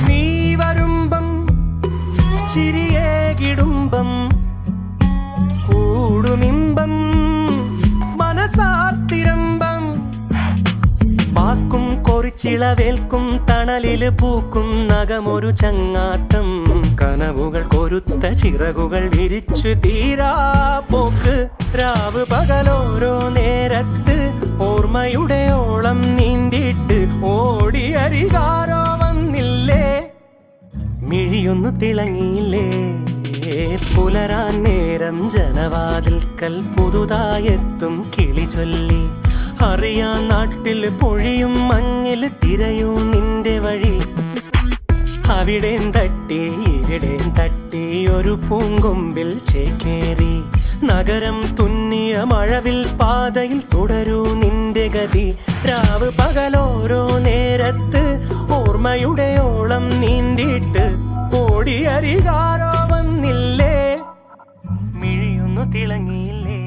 നീ വരുമ്പം ചിരിയേകിടുമ്പം കൂടുമിമ്പം മനസാത്തിരമ്പം വാക്കും കൊറിച്ചിളവേൽക്കും തണലില് പൂക്കും നഖമൊരു ചങ്ങാത്തം കനവുകൾ കൊരുത്ത ചിറകുകൾ വിരിച്ചു തീരാ പോക്ക് രാവ് പകലോരോ നേരത്ത് ഓർമ്മയുടെ ഓളം നീന്തിട്ട് ഓടിയരികാരോ വന്നില്ലേ മിഴിയൊന്നു തിളങ്ങിയില്ലേ പുലരാൻ നേരം ജനവാതിൽക്കൽ പുതുതായെത്തും കിളി ചൊല്ലി അറിയാൻ നാട്ടിൽ പൊഴിയും മഞ്ഞിൽ തിരയൂ നിന്റെ വഴി അവിടേം തട്ടി ഇവിടേം തട്ടി ഒരു പൂങ്കൊമ്പിൽ ചേക്കേറി നഗരം തുന്നിയ മഴവിൽ പാതയിൽ തുടരൂ നിന്റെ ഗതി രാവ് പകലോരോ നേരത്ത് ഓർമ്മയുടെ ഓളം നീന്തിയിട്ട് ഓടിയരികാരോ വന്നില്ലേ മിഴിയൊന്നു തിളങ്ങിയില്ലേ